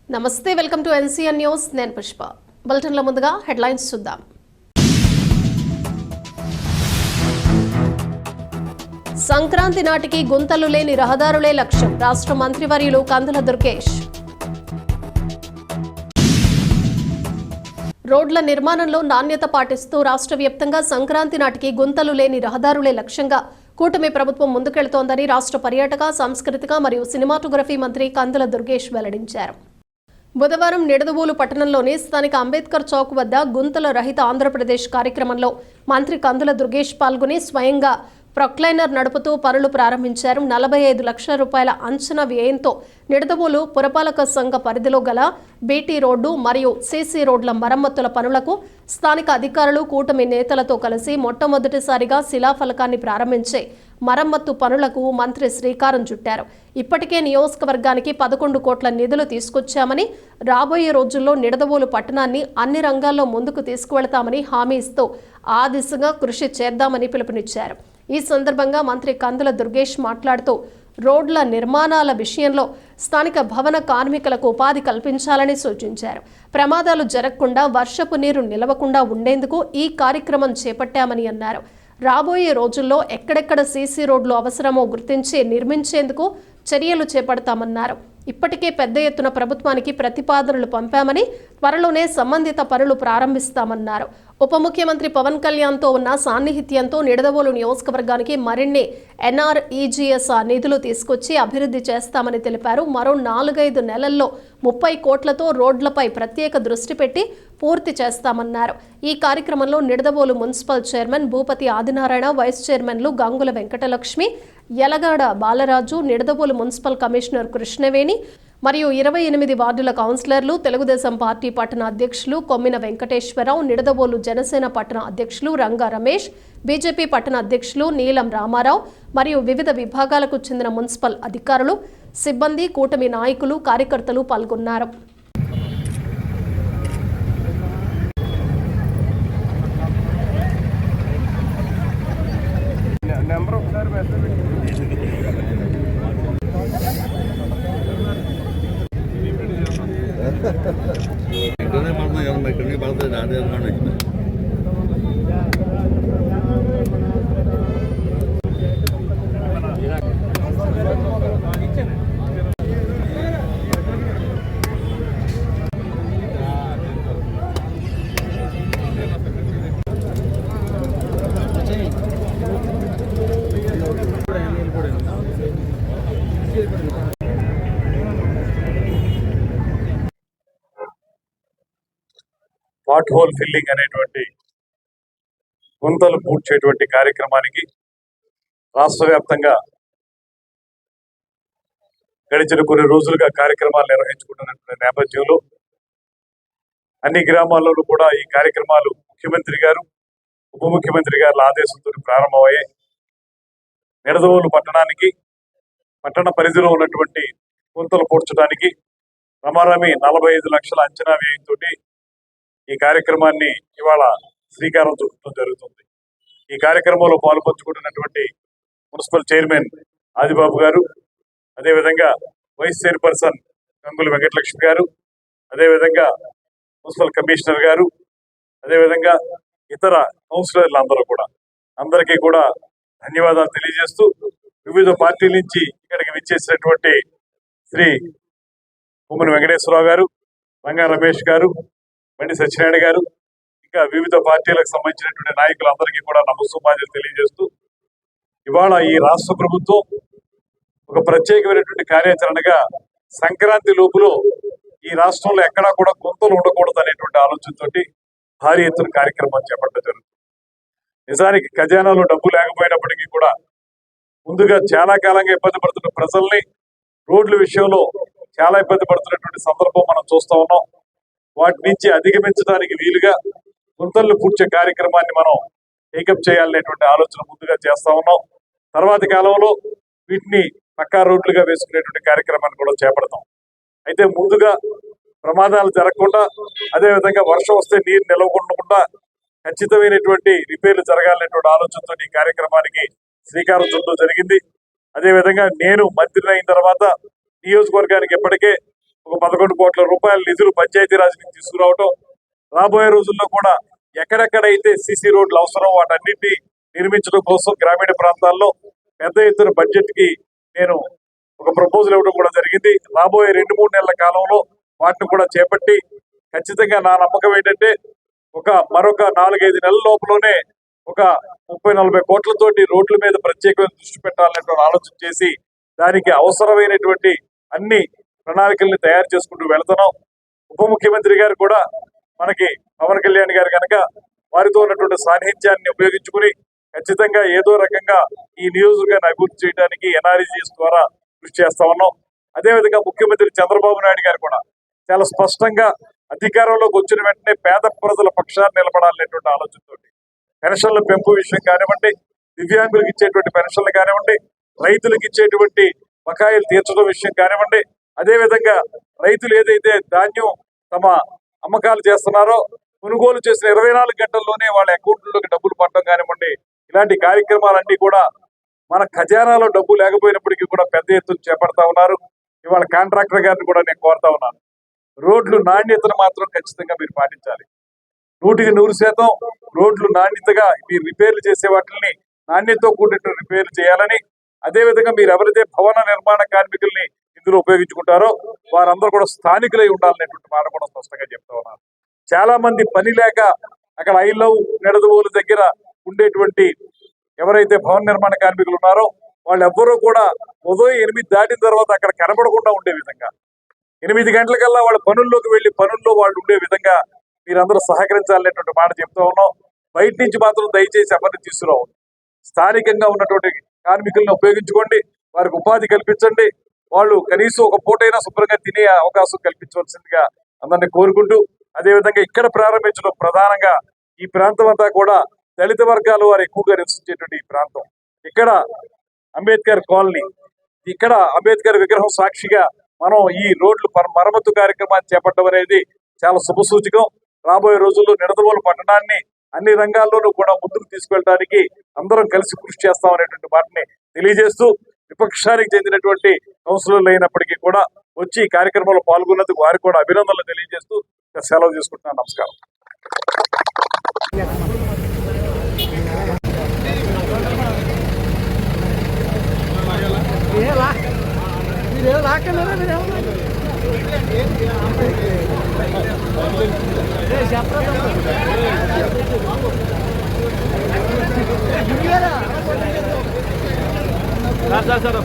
నమస్తే, welcome to NCN news. నేను పుష్ప. బులెటిన్ల ముందుగా హెడ్లైన్స్ చూద్దాం. సంక్రాంతి నాటికి గుంతలు లేని రహదారులే లక్ష్యం. రాష్ట్ర మంత్రివర్యులు కందుల దుర్గేష్. రోడ్ల నిర్మాణంలో నాణ్యత పాటిస్తూ రాష్ట్ర వ్యాప్తంగా సంక్రాంతి నాటికి గుంతలు లేని రహదారులే లక్ష్యంగా కూటమి ప్రభుత్వం ముందుకెళ్తోందని రాష్ట్ర పర్యాటక, సాంస్కృతిక మరియు సినిమాటోగ్రఫీ మంత్రి కందుల దుర్గేష్ వెల్లడించారు. బుధవారం నిడదవోలు పట్టణంలోని స్థానిక అంబేద్కర్ చౌక్ వద్ద గుంతల రహిత ఆంధ్రప్రదేశ్ కార్యక్రమంలో మంత్రి కందుల దుర్గేష్ పాల్గొని స్వయంగా ప్రొక్లైనర్ నడుపుతూ పనులు ప్రారంభించారు. 45 లక్షల రూపాయల అంచనా వ్యయంతో నిడదవోలు పురపాలక సంఘ పరిధిలో గల బీటీ రోడ్డు మరియు సీసీ రోడ్ల మరమ్మతుల పనులకు స్థానిక అధికారులు కూటమి నేతలతో కలిసి మొట్టమొదటిసారిగా శిలాఫలకాన్ని ప్రారంభించే మరమ్మత్తు పనులకు మంత్రి శ్రీకారం చుట్టారు. ఇప్పటికే నియోజకవర్గానికి 11 కోట్ల నిధులు తీసుకొచ్చామని, రాబోయే రోజుల్లో నిడదవోలు పట్టణాన్ని అన్ని రంగాల్లో ముందుకు తీసుకువెళతామని హామీ ఇస్తూ ఆ దిశగా కృషి చేద్దామని పిలుపునిచ్చారు. ఈ సందర్భంగా మంత్రి కందుల దుర్గేష్ మాట్లాడుతూ రోడ్ల నిర్మాణాల విషయంలో స్థానిక భవన కార్మికులకు ఉపాధి కల్పించాలని సూచించారు. ప్రమాదాలు జరగకుండా, వర్షపు నీరు నిలవకుండా ఉండేందుకు ఈ కార్యక్రమం చేపట్టామని అన్నారు. రాబోయే రోజుల్లో ఎక్కడెక్కడ సీసీ రోడ్లు అవసరమో గుర్తించి నిర్మించేందుకు చర్యలు చేపడతామన్నారు. ఇప్పటికే పెద్ద ఎత్తున ప్రభుత్వానికి ప్రతిపాదనలు పంపామని, త్వరలోనే సంబంధిత పనులు ప్రారంభిస్తామన్నారు. ఉప ముఖ్యమంత్రి పవన్ కళ్యాణ్తో ఉన్న సాన్నిహిత్యంతో నిడదవోలు నియోజకవర్గానికి మరిన్ని NREGS నిధులు తీసుకొచ్చి అభివృద్ధి చేస్తామని తెలిపారు. మరో 4-5 నెలల్లో 30 కోట్లతో రోడ్లపై ప్రత్యేక దృష్టి పెట్టి పూర్తి చేస్తామన్నారు. ఈ కార్యక్రమంలో Nidadavolu municipal chairman Bhupathi Adinarayana, vice చైర్మన్లు గంగుల వెంకటలక్ష్మి, యలగాడ బాలరాజు, నిడదవోలు మున్సిపల్ కమిషనర్ కృష్ణవేణి మరియు 28 వార్డుల కౌన్సిలర్లు, తెలుగుదేశం పార్టీ పట్టణ అధ్యక్షులు కొమ్మిన వెంకటేశ్వరరావు, నిడదవోలు జనసేన పట్టణ అధ్యక్షులు రంగా రమేష్, బీజేపీ పట్టణ అధ్యక్షులు నీలం రామారావు మరియు వివిధ విభాగాలకు చెందిన మున్సిపల్ అధికారులు, సిబ్బంది, కూటమి నాయకులు, కార్యకర్తలు పాల్గొన్నారు. పాట్ హోల్ ఫిల్లింగ్ అనేటువంటి గుంతలు పూడ్చేటువంటి కార్యక్రమానికి రాష్ట్ర వ్యాప్తంగా గడిచిన కొన్ని రోజులుగా కార్యక్రమాలు నిర్వహించుకుంటున్నటువంటి నేపథ్యంలో అన్ని గ్రామాల్లోనూ కూడా ఈ కార్యక్రమాలు ముఖ్యమంత్రి గారు, ఉప ముఖ్యమంత్రి గారి ఆదేశంతో ప్రారంభమయ్యాయి. నిడదవోలు పట్టణానికి, పట్టణ పరిధిలో ఉన్నటువంటి గుంతలు పూడ్చడానికి రమారమి 45 లక్షల అంచనా వ్యయంతో ఈ కార్యక్రమాన్ని ఇవాళ శ్రీకారం చుట్టడం జరుగుతుంది. ఈ కార్యక్రమంలో పాల్పంచుకుంటున్నటువంటి మున్సిపల్ చైర్మన్ ఆదిబాబు గారు, అదేవిధంగా వైస్ చైర్పర్సన్ గంగుల వెంకటలక్ష్మి గారు, అదేవిధంగా మున్సిపల్ కమిషనర్ గారు, అదేవిధంగా ఇతర కౌన్సిలర్లు అందరికీ కూడా ధన్యవాదాలు తెలియజేస్తూ, వివిధ పార్టీల నుంచి ఇక్కడికి విచ్చేసినటువంటి శ్రీ కొమ్మిన వెంకటేశ్వరరావు గారు, రంగా రమేష్ గారు, బండి సత్యనారాయణ గారు, ఇంకా వివిధ పార్టీలకు సంబంధించినటువంటి నాయకులందరికీ కూడా నమస్సుమాంజలు తెలియజేస్తూ, ఇవాళ ఈ రాష్ట్ర ప్రభుత్వం ఒక ప్రత్యేకమైనటువంటి కార్యాచరణగా సంక్రాంతి లోపులో ఈ రాష్ట్రంలో ఎక్కడా కూడా గుంతలు ఉండకూడదు అనేటువంటి ఆలోచనతోటి భారీ ఎత్తున కార్యక్రమాలు చేపట్టడం జరుగుతుంది. నిజానికి ఖజానాలో డబ్బు లేకపోయినప్పటికీ కూడా ముందుగా చాలా కాలంగా ఇబ్బంది పడుతున్న ప్రజల్ని రోడ్ల విషయంలో చాలా ఇబ్బంది పడుతున్నటువంటి సందర్భం మనం చూస్తా ఉన్నాం. వాటి నుంచి అధిగమించడానికి వీలుగా గుంతలు పూడ్చే కార్యక్రమాన్ని మనం టేకప్ చేయాలనేటువంటి ఆలోచన ముందుగా చేస్తా ఉన్నాం. తర్వాతి కాలంలో వీటిని పక్కా రోడ్లుగా వేసుకునేటువంటి కార్యక్రమాన్ని కూడా చేపడతాం. అయితే ముందుగా ప్రమాదాలు జరగకుండా, అదేవిధంగా వర్షం వస్తే నీరు నిలవకుండా ఖచ్చితమైనటువంటి రిపేర్లు జరగాలనేటువంటి ఆలోచనతో ఈ కార్యక్రమానికి శ్రీకారం చుట్టడం జరిగింది. అదేవిధంగా నేను మంత్రి అయిన తర్వాత నియోజకవర్గానికి ఇప్పటికే ఒక 11 కోట్ల రూపాయల నిధులు పంచాయతీరాజ్ నుంచి తీసుకురావటం, రాబోయే రోజుల్లో కూడా ఎక్కడెక్కడైతే సీసీ రోడ్లు అవసరం వాటన్నింటినీ నిర్మించడం కోసం గ్రామీణ ప్రాంతాల్లో పెద్ద ఎత్తున బడ్జెట్ కి నేను ఒక ప్రపోజల్ ఇవ్వడం కూడా జరిగింది. రాబోయే 2-3 నెలల కాలంలో వాటిని కూడా చేపట్టి ఖచ్చితంగా నా నమ్మకం ఏంటంటే మరొక 4-5 నెలల లోపలనే ఒక 30-40 కోట్లతోటి రోడ్ల మీద ప్రత్యేకమైన దృష్టి పెట్టాలనేటువంటి ఆలోచన చేసి దానికి అవసరమైనటువంటి అన్ని ప్రణాళికల్ని తయారు చేసుకుంటూ వెళ్తున్నాం. ఉప ముఖ్యమంత్రి గారు కూడా మనకి పవన్ కళ్యాణ్ గారు కనుక వారితో ఉన్నటువంటి సాన్నిధ్యాన్ని ఉపయోగించుకుని ఖచ్చితంగా ఏదో రకంగా ఈ నియోజకవర్గాన్ని అభివృద్ధి చేయడానికి ఎన్ఆర్ఈజీఎస్ ద్వారా కృషి చేస్తా ఉన్నాం. అదేవిధంగా ముఖ్యమంత్రి చంద్రబాబు నాయుడు గారు కూడా చాలా స్పష్టంగా అధికారంలోకి వచ్చిన వెంటనే పేద ప్రజల పక్షాన్ని నిలబడాలనేటువంటి ఆలోచనతో పెన్షన్ల పెంపు విషయం కానివ్వండి, దివ్యాంగులకు ఇచ్చేటువంటి పెన్షన్లు కానివ్వండి, రైతులకు ఇచ్చేటువంటి బకాయిలు తీర్చడం విషయం కానివ్వండి, అదేవిధంగా రైతులు ఏదైతే ధాన్యం తమ అమ్మకాలు చేస్తున్నారో కొనుగోలు చేసిన 24 గంటల్లోనే వాళ్ళ అకౌంట్లోకి డబ్బులు పడడం కానివ్వండి, ఇలాంటి కార్యక్రమాలన్నీ కూడా మన ఖజానాలో డబ్బు లేకపోయినప్పటికీ కూడా పెద్ద ఎత్తున చేపడతా ఉన్నారు. ఇవాళ కాంట్రాక్టర్ గారిని కూడా నేను కోరుతా ఉన్నాను, రోడ్లు నాణ్యతను మాత్రం ఖచ్చితంగా మీరు పాటించాలి. 100% రోడ్లు నాణ్యతగా మీరు రిపేర్లు చేసే వాటిని నాణ్యతతో కూడిన రిపేర్లు చేయాలని, అదేవిధంగా మీరు ఎవరైతే భవన నిర్మాణ కార్మికుల్ని ఇందులో ఉపయోగించుకుంటారో వారందరూ కూడా స్థానికులై ఉండాలనేటువంటి మాట కూడా స్పష్టంగా చెప్తా ఉన్నారు. చాలా మంది పని లేక అక్కడ ఐలవ్ నిడదవోలు దగ్గర ఉండేటువంటి ఎవరైతే భవన నిర్మాణ కార్మికులు ఉన్నారో వాళ్ళెవ్వరూ కూడా ఉదయం 8 దాటిన తర్వాత అక్కడ కనబడకుండా ఉండే విధంగా 8 గంటలకల్లా వాళ్ళ పనుల్లోకి వెళ్లి పనుల్లో వాళ్ళు ఉండే విధంగా మీరందరూ సహకరించాలనేటువంటి మాట చెప్తా ఉన్నాం. బయట నుంచి మాత్రం దయచేసి ఎవరిని తీసుకురావద్దు. స్థానికంగా ఉన్నటువంటి కార్మికులను ఉపయోగించుకోండి, వారికి ఉపాధి కల్పించండి, వాళ్ళు కనీసం ఒక పూటైనా శుభ్రంగా తినే అవకాశం కల్పించవలసిందిగా అందరినీ కోరుకుంటూ, అదేవిధంగా ఇక్కడ ప్రారంభించడం ప్రధానంగా ఈ ప్రాంతం అంతా కూడా దళిత వర్గాలు వారు ఎక్కువగా నివసించేటువంటి ఈ ప్రాంతం. ఇక్కడ అంబేద్కర్ కాలనీ, ఇక్కడ అంబేద్కర్ విగ్రహం సాక్షిగా మనం ఈ రోడ్లు మరమ్మతు కార్యక్రమాన్ని చేపట్టడం అనేది చాలా శుభసూచకం. రాబోయే రోజుల్లో నిడదవోలు పట్టణాన్ని అన్ని రంగాల్లోనూ కూడా ముందుకు తీసుకెళ్ళడానికి అందరం కలిసి కృషి చేస్తామనేటువంటి మాటని తెలియజేస్తూ, విపక్షానికి చెందినటువంటి కౌన్సిలర్లు అయినప్పటికీ కూడా వచ్చి ఈ కార్యక్రమంలో పాల్గొన్నందుకు వారికి కూడా అభినందనలు తెలియజేస్తూ సెలవు తీసుకుంటున్నాను. నమస్కారం. సార్